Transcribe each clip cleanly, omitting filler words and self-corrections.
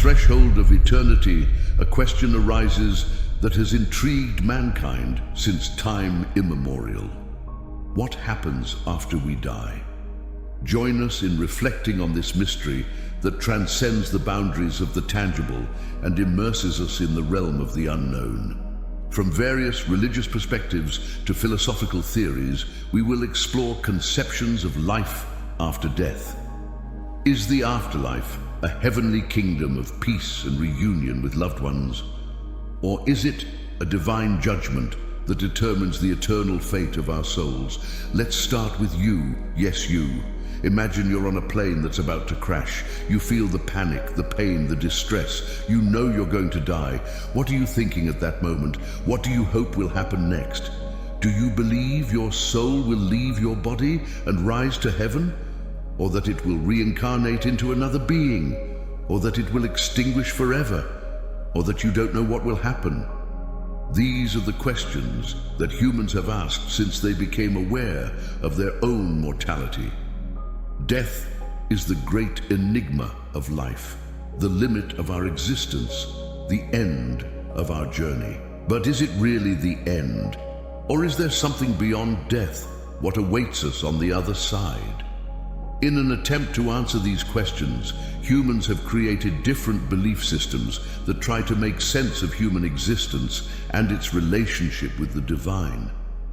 threshold of eternity, a question arises that has intrigued mankind since time immemorial. What happens after we die? Join us in reflecting on this mystery that transcends the boundaries of the tangible and immerses us in the realm of the unknown. From various religious perspectives to philosophical theories, we will explore conceptions of life after death. Is the afterlife a heavenly kingdom of peace and reunion with loved ones? Or is it a divine judgment that determines the eternal fate of our souls? Let's start with you, yes you. Imagine you're on a plane that's about to crash. You feel the panic, the pain, the distress. You know you're going to die. What are you thinking at that moment? What do you hope will happen next? Do you believe your soul will leave your body and rise to heaven? Or that it will reincarnate into another being? Or that it will extinguish forever? Or that you don't know what will happen? These are the questions that humans have asked since they became aware of their own mortality. Death is the great enigma of life, the limit of our existence, the end of our journey. But is it really the end? Or is there something beyond death, what awaits us on the other side? In an attempt to answer these questions, humans have created different belief systems that try to make sense of human existence and its relationship with the divine.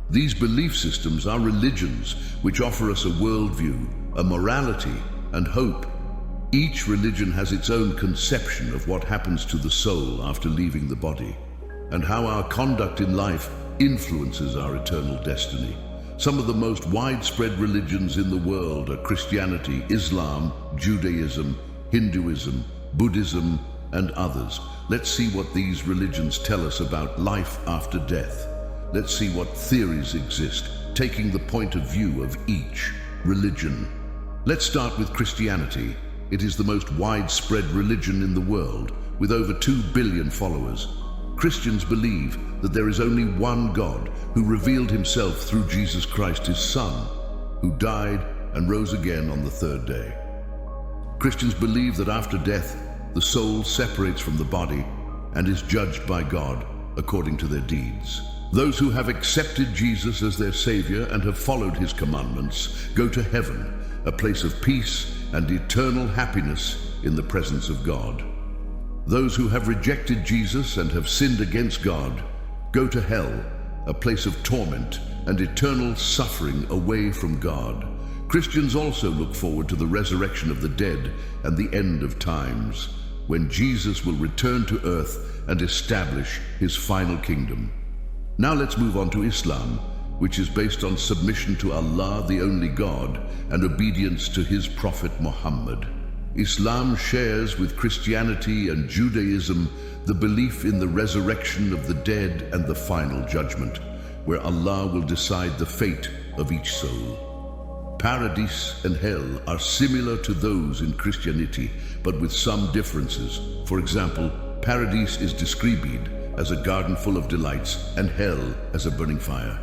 These belief systems are religions which offer us a worldview, a morality, and hope. Each religion has its own conception of what happens to the soul after leaving the body, and how our conduct in life influences our eternal destiny. Some of the most widespread religions in the world are Christianity, Islam, Judaism, Hinduism, Buddhism, and others. Let's see what these religions tell us about life after death. Let's see what theories exist, taking the point of view of each religion. Let's start with Christianity. It is the most widespread religion in the world, with over 2 billion followers. Christians believe that there is only one God who revealed himself through Jesus Christ, his Son, who died and rose again on the third day. Christians believe that after death, the soul separates from the body and is judged by God according to their deeds. Those who have accepted Jesus as their Savior and have followed his commandments go to heaven, a place of peace and eternal happiness in the presence of God. Those who have rejected Jesus and have sinned against God go to hell, a place of torment and eternal suffering away from God. Christians also look forward to the resurrection of the dead and the end of times, when Jesus will return to earth and establish his final kingdom. Now let's move on to Islam, which is based on submission to Allah, the only God, and obedience to his Prophet Muhammad. Islam shares with Christianity and Judaism the belief in the resurrection of the dead and the final judgment, where Allah will decide the fate of each soul. Paradise and hell are similar to those in Christianity, but with some differences. For example, Paradise is described as a garden full of delights and hell as a burning fire.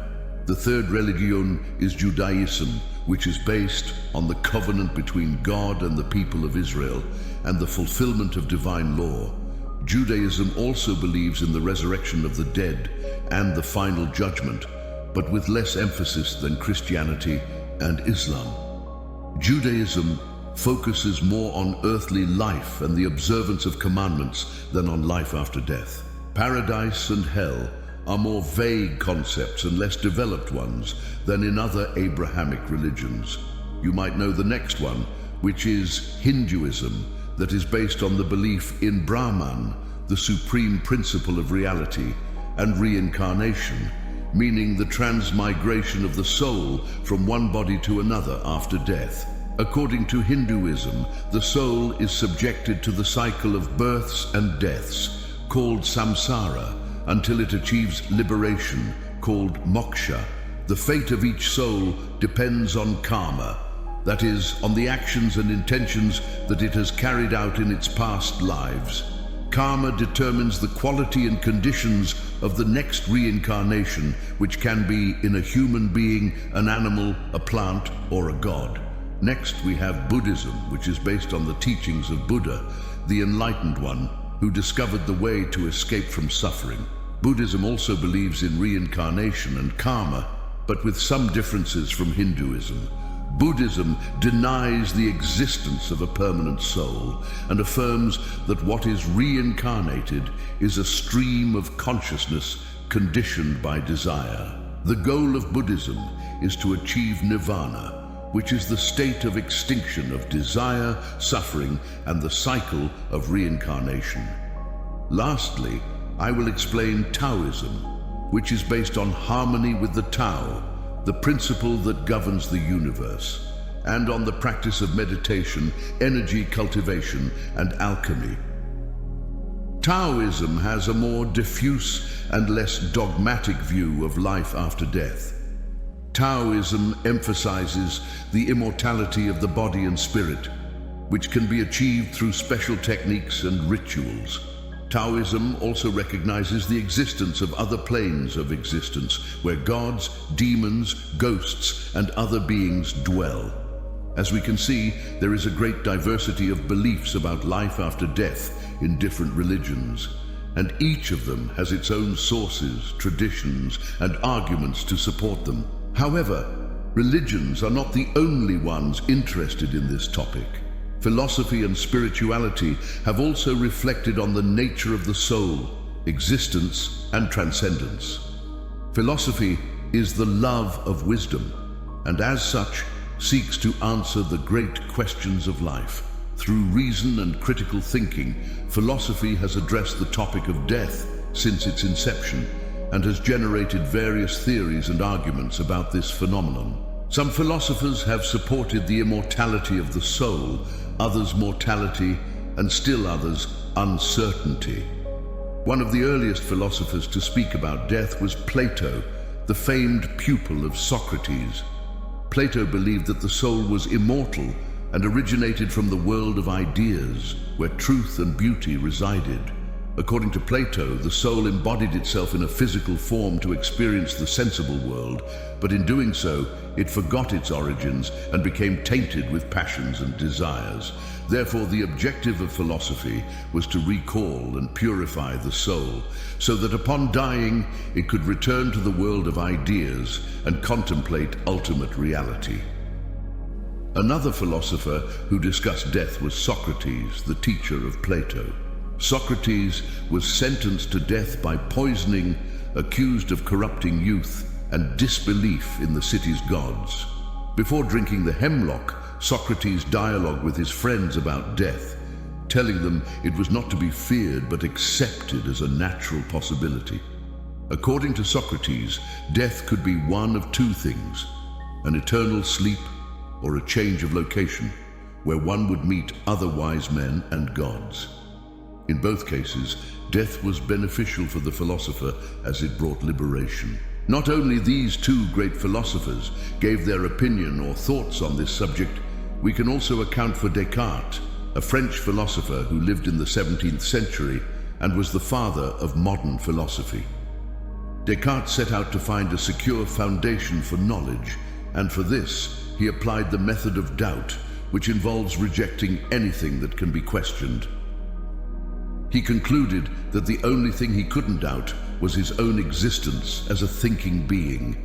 The third religion is Judaism, which is based on the covenant between God and the people of Israel and the fulfillment of divine law. Judaism also believes in the resurrection of the dead and the final judgment, but with less emphasis than Christianity and Islam. Judaism focuses more on earthly life and the observance of commandments than on life after death. Paradise and hell are more vague concepts and less developed ones than in other Abrahamic religions. You might know the next one, which is Hinduism, that is based on the belief in Brahman, the supreme principle of reality, and reincarnation, meaning the transmigration of the soul from one body to another after death. According to Hinduism, the soul is subjected to the cycle of births and deaths, called samsara, until it achieves liberation, called moksha. The fate of each soul depends on karma, that is, on the actions and intentions that it has carried out in its past lives. Karma determines the quality and conditions of the next reincarnation, which can be in a human being, an animal, a plant, or a god. Next, we have Buddhism, which is based on the teachings of Buddha. the enlightened one who discovered the way to escape from suffering. Buddhism also believes in reincarnation and karma, but with some differences from Hinduism. Buddhism denies the existence of a permanent soul and affirms that what is reincarnated is a stream of consciousness conditioned by desire. The goal of Buddhism is to achieve nirvana, which is the state of extinction of desire, suffering, and the cycle of reincarnation. Lastly, I will explain Taoism, which is based on harmony with the Tao, the principle that governs the universe, and on the practice of meditation, energy cultivation, and alchemy. Taoism has a more diffuse and less dogmatic view of life after death. Taoism emphasizes the immortality of the body and spirit, which can be achieved through special techniques and rituals. Taoism also recognizes the existence of other planes of existence, where gods, demons, ghosts, and other beings dwell. As we can see, there is a great diversity of beliefs about life after death in different religions, and each of them has its own sources, traditions, and arguments to support them. However, religions are not the only ones interested in this topic. Philosophy and spirituality have also reflected on the nature of the soul, existence, and transcendence. Philosophy is the love of wisdom, and as such, seeks to answer the great questions of life. Through reason and critical thinking, philosophy has addressed the topic of death since its inception, and has generated various theories and arguments about this phenomenon. Some philosophers have supported the immortality of the soul, others mortality, and still others uncertainty. One of the earliest philosophers to speak about death was Plato, the famed pupil of Socrates. Plato believed that the soul was immortal and originated from the world of ideas, where truth and beauty resided. According to Plato, the soul embodied itself in a physical form to experience the sensible world, but in doing so, it forgot its origins and became tainted with passions and desires. Therefore, the objective of philosophy was to recall and purify the soul, so that upon dying, it could return to the world of ideas and contemplate ultimate reality. Another philosopher who discussed death was Socrates, the teacher of Plato. Socrates was sentenced to death by poisoning, accused of corrupting youth and disbelief in the city's gods. Before drinking the hemlock, Socrates dialogued with his friends about death, telling them it was not to be feared but accepted as a natural possibility. According to Socrates, death could be one of two things: an eternal sleep or a change of location, where one would meet other wise men and gods. In both cases, death was beneficial for the philosopher as it brought liberation. Not only these two great philosophers gave their opinion or thoughts on this subject, we can also account for Descartes, a French philosopher who lived in the 17th century and was the father of modern philosophy. Descartes set out to find a secure foundation for knowledge, and for this, he applied the method of doubt, which involves rejecting anything that can be questioned. He concluded that the only thing he couldn't doubt was his own existence as a thinking being.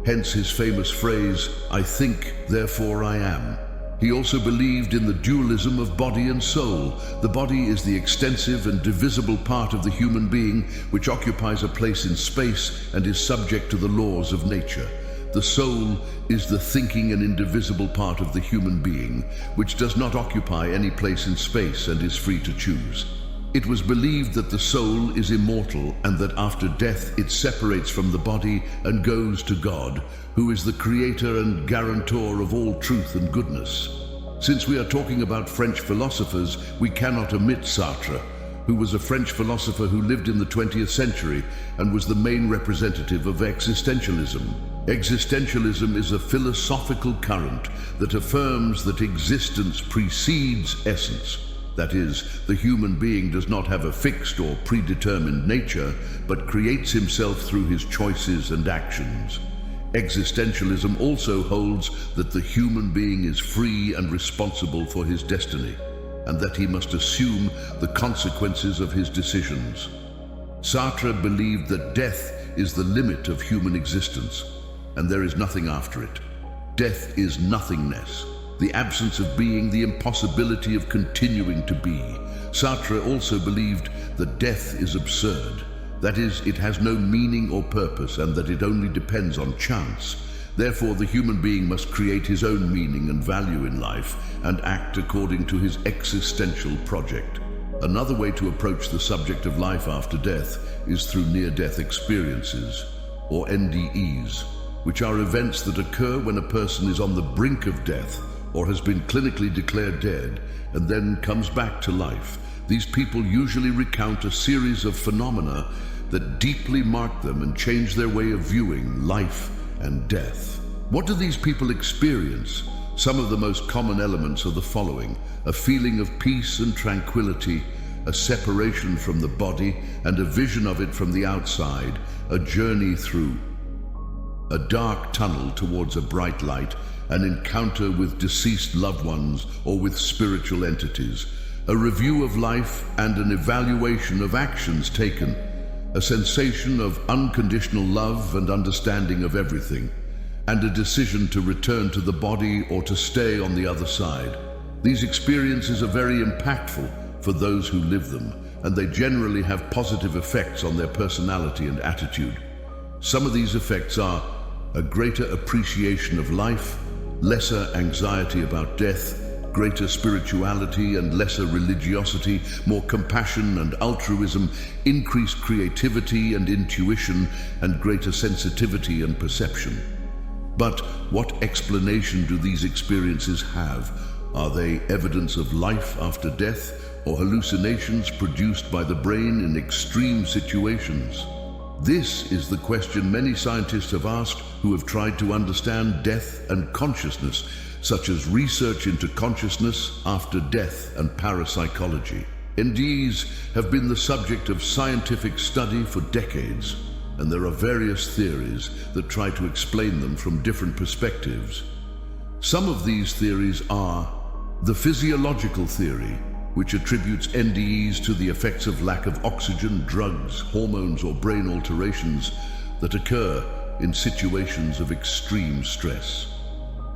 Hence his famous phrase, "I think, therefore I am." He also believed in the dualism of body and soul. The body is the extensive and divisible part of the human being, which occupies a place in space and is subject to the laws of nature. The soul is the thinking and indivisible part of the human being, which does not occupy any place in space and is free to choose. It was believed that the soul is immortal and that after death it separates from the body and goes to God, who is the creator and guarantor of all truth and goodness. Since we are talking about French philosophers, we cannot omit Sartre, who was a French philosopher who lived in the 20th century and was the main representative of existentialism. Existentialism is a philosophical current that affirms that existence precedes essence. That is, the human being does not have a fixed or predetermined nature, but creates himself through his choices and actions. Existentialism also holds that the human being is free and responsible for his destiny. and that he must assume the consequences of his decisions. Sartre believed that death is the limit of human existence, and there is nothing after it. Death is nothingness, the absence of being, the impossibility of continuing to be. Sartre also believed that death is absurd. That is, it has no meaning or purpose, and that it only depends on chance. Therefore, the human being must create his own meaning and value in life and act according to his existential project. Another way to approach the subject of life after death is through near-death experiences, or NDEs, which are events that occur when a person is on the brink of death or has been clinically declared dead and then comes back to life. These people usually recount a series of phenomena that deeply mark them and change their way of viewing life and death. What do these people experience? Some of the most common elements are the following: a feeling of peace and tranquility, a separation from the body and a vision of it from the outside, a journey through a dark tunnel towards a bright light, an encounter with deceased loved ones or with spiritual entities, a review of life and an evaluation of actions taken, a sensation of unconditional love and understanding of everything, and a decision to return to the body or to stay on the other side. These experiences are very impactful for those who live them, and they generally have positive effects on their personality and attitude. Some of these effects are a greater appreciation of life, lesser anxiety about death, greater spirituality and lesser religiosity, more compassion and altruism, increased creativity and intuition, and greater sensitivity and perception. But what explanation do these experiences have? Are they evidence of life after death, or hallucinations produced by the brain in extreme situations? This is the question many scientists have asked who have tried to understand death and consciousness, such as research into consciousness after death and parapsychology. NDEs have been the subject of scientific study for decades, and there are various theories that try to explain them from different perspectives. Some of these theories are the physiological theory, which attributes NDEs to the effects of lack of oxygen, drugs, hormones, or brain alterations that occur in situations of extreme stress.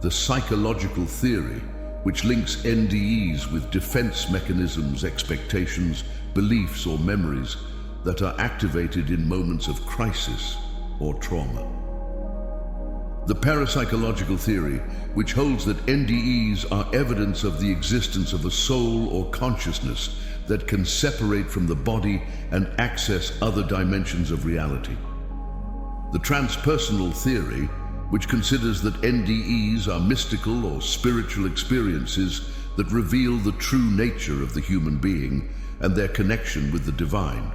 The psychological theory, which links NDEs with defense mechanisms, expectations, beliefs, or memories that are activated in moments of crisis or trauma. The parapsychological theory, which holds that NDEs are evidence of the existence of a soul or consciousness that can separate from the body and access other dimensions of reality. The transpersonal theory, which considers that NDEs are mystical or spiritual experiences that reveal the true nature of the human being and their connection with the divine.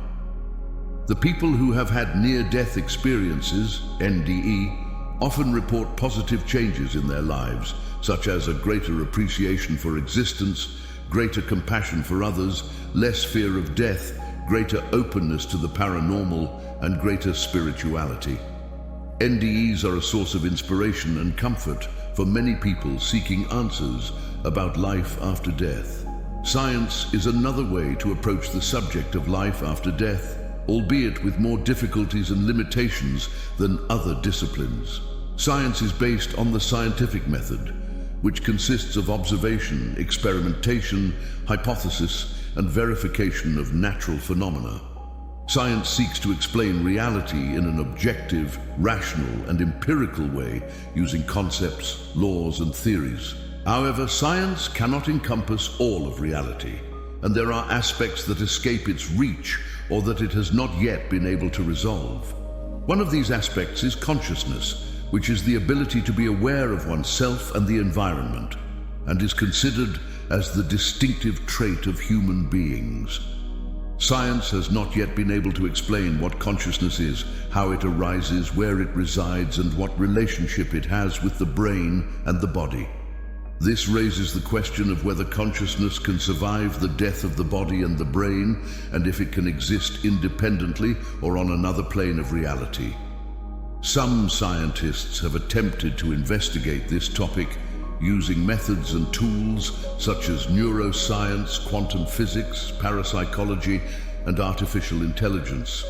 The people who have had near-death experiences, NDE, often report positive changes in their lives, such as a greater appreciation for existence, greater compassion for others, less fear of death, greater openness to the paranormal, and greater spirituality. NDEs are a source of inspiration and comfort for many people seeking answers about life after death. Science is another way to approach the subject of life after death, albeit with more difficulties and limitations than other disciplines. Science is based on the scientific method, which consists of observation, experimentation, hypothesis, and verification of natural phenomena. Science seeks to explain reality in an objective, rational, and empirical way using concepts, laws, and theories. However, science cannot encompass all of reality, and there are aspects that escape its reach or that it has not yet been able to resolve. One of these aspects is consciousness, which is the ability to be aware of oneself and the environment, and is considered as the distinctive trait of human beings. Science has not yet been able to explain what consciousness is, how it arises, where it resides, and what relationship it has with the brain and the body. This raises the question of whether consciousness can survive the death of the body and the brain, and if it can exist independently or on another plane of reality. Some scientists have attempted to investigate this topic using methods and tools such as neuroscience, quantum physics, parapsychology, and artificial intelligence.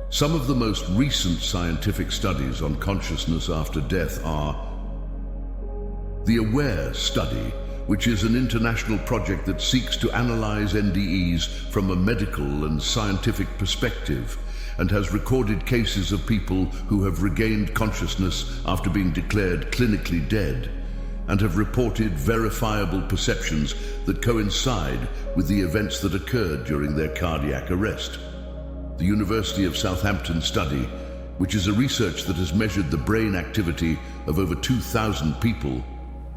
Some of the most recent scientific studies on consciousness after death are the AWARE study, which is an international project that seeks to analyze NDEs from a medical and scientific perspective, and has recorded cases of people who have regained consciousness after being declared clinically dead, and have reported verifiable perceptions that coincide with the events that occurred during their cardiac arrest. The University of Southampton study, which is a research that has measured the brain activity of over 2,000 people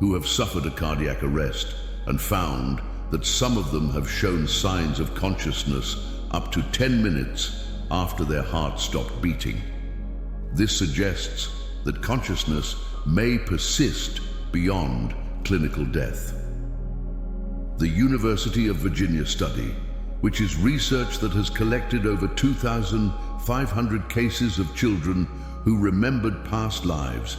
who have suffered a cardiac arrest, and found that some of them have shown signs of consciousness up to 10 minutes after their heart stopped beating. This suggests that consciousness may persist beyond clinical death. The University of Virginia study, which is research that has collected over 2,500 cases of children who remembered past lives,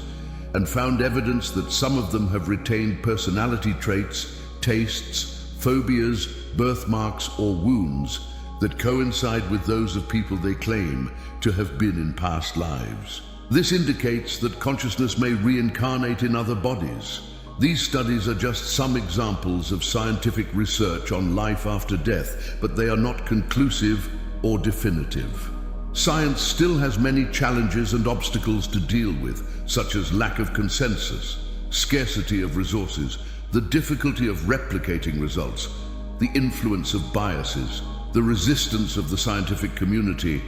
and found evidence that some of them have retained personality traits, tastes, phobias, birthmarks, or wounds that coincide with those of people they claim to have been in past lives. This indicates that consciousness may reincarnate in other bodies. These studies are just some examples of scientific research on life after death, but they are not conclusive or definitive. Science still has many challenges and obstacles to deal with, such as lack of consensus, scarcity of resources, the difficulty of replicating results, the influence of biases, the resistance of the scientific community,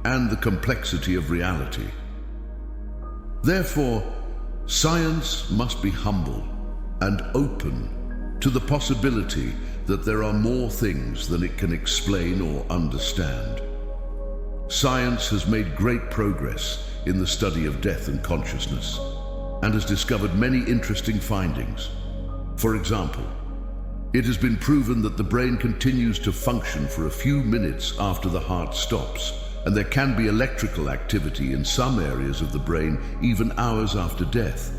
and the complexity of reality. Therefore, science must be humble and open to the possibility that there are more things than it can explain or understand. Science has made great progress in the study of death and consciousness, and has discovered many interesting findings. For example, it has been proven that the brain continues to function for a few minutes after the heart stops, and there can be electrical activity in some areas of the brain even hours after death.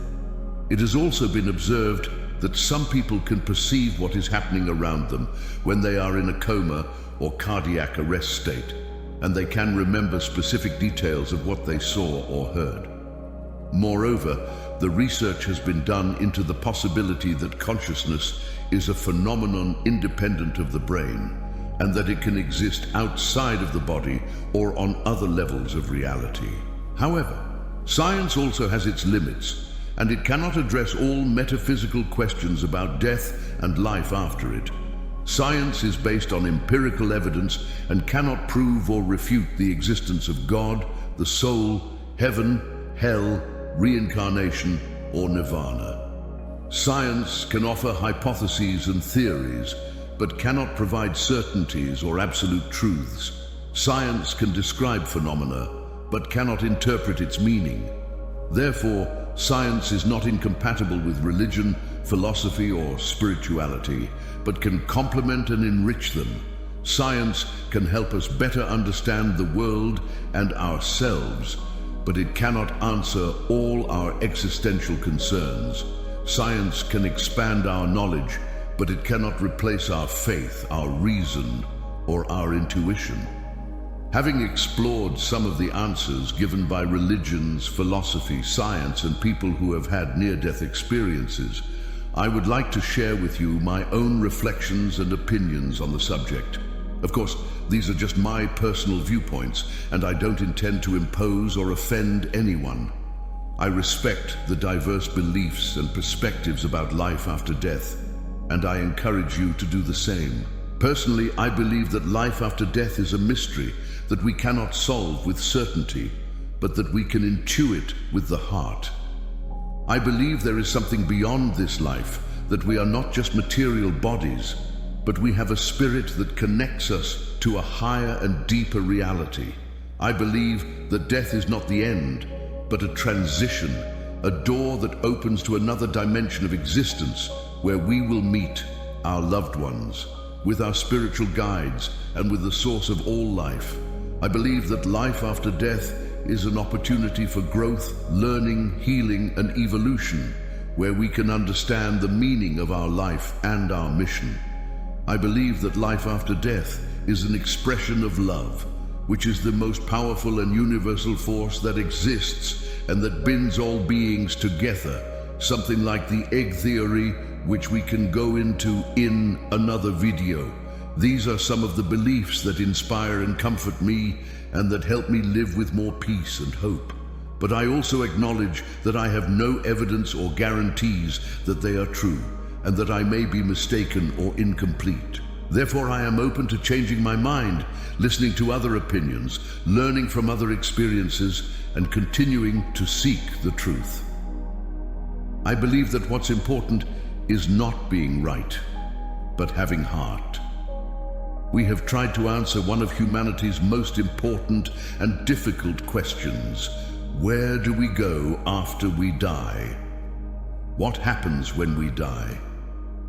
It has also been observed that some people can perceive what is happening around them when they are in a coma or cardiac arrest state, and they can remember specific details of what they saw or heard. Moreover, the research has been done into the possibility that consciousness is a phenomenon independent of the brain, and that it can exist outside of the body or on other levels of reality. However, science also has its limits, and it cannot address all metaphysical questions about death and life after it. Science is based on empirical evidence and cannot prove or refute the existence of God, the soul, heaven, hell, reincarnation, or nirvana. Science can offer hypotheses and theories, but cannot provide certainties or absolute truths. Science can describe phenomena, but cannot interpret its meaning. Therefore, science is not incompatible with religion, philosophy, or spirituality, but can complement and enrich them. Science can help us better understand the world and ourselves, but it cannot answer all our existential concerns. Science can expand our knowledge, but it cannot replace our faith, our reason, or our intuition. Having explored some of the answers given by religions, philosophy, science, and people who have had near-death experiences, I would like to share with you my own reflections and opinions on the subject. Of course, these are just my personal viewpoints, and I don't intend to impose or offend anyone. I respect the diverse beliefs and perspectives about life after death, and I encourage you to do the same. Personally, I believe that life after death is a mystery that we cannot solve with certainty, but that we can intuit with the heart. I believe there is something beyond this life, that we are not just material bodies, but we have a spirit that connects us to a higher and deeper reality. I believe that death is not the end, but a transition, a door that opens to another dimension of existence where we will meet our loved ones, with our spiritual guides, and with the source of all life. I believe that life after death is an opportunity for growth, learning, healing, and evolution, where we can understand the meaning of our life and our mission. I believe that life after death is an expression of love, which is the most powerful and universal force that exists and that binds all beings together, something like the egg theory, which we can go into in another video. These are some of the beliefs that inspire and comfort me and that help me live with more peace and hope. But I also acknowledge that I have no evidence or guarantees that they are true, and that I may be mistaken or incomplete. Therefore, I am open to changing my mind, listening to other opinions, learning from other experiences, and continuing to seek the truth. I believe that what's important is not being right, but having heart. We have tried to answer one of humanity's most important and difficult questions. Where do we go after we die? What happens when we die?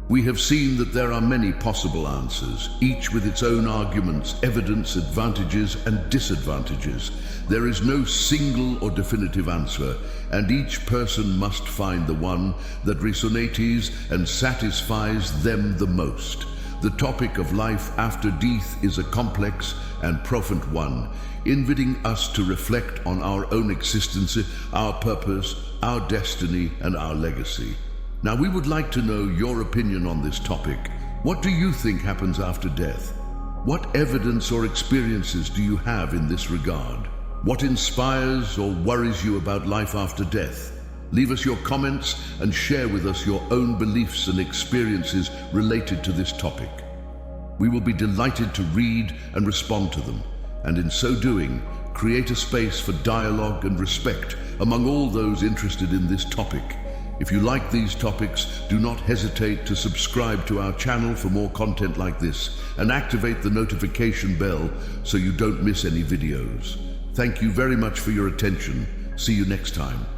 We have seen that there are many possible answers, each with its own arguments, evidence, advantages, and disadvantages. There is no single or definitive answer, and each person must find the one that resonates and satisfies them the most. The topic of life after death is a complex and profound one, inviting us to reflect on our own existence, our purpose, our destiny, and our legacy. Now, we would like to know your opinion on this topic. What do you think happens after death? What evidence or experiences do you have in this regard? What inspires or worries you about life after death? Leave us your comments and share with us your own beliefs and experiences related to this topic. We will be delighted to read and respond to them, and in so doing, create a space for dialogue and respect among all those interested in this topic. If you like these topics, do not hesitate to subscribe to our channel for more content like this, and activate the notification bell so you don't miss any videos. Thank you very much for your attention. See you next time.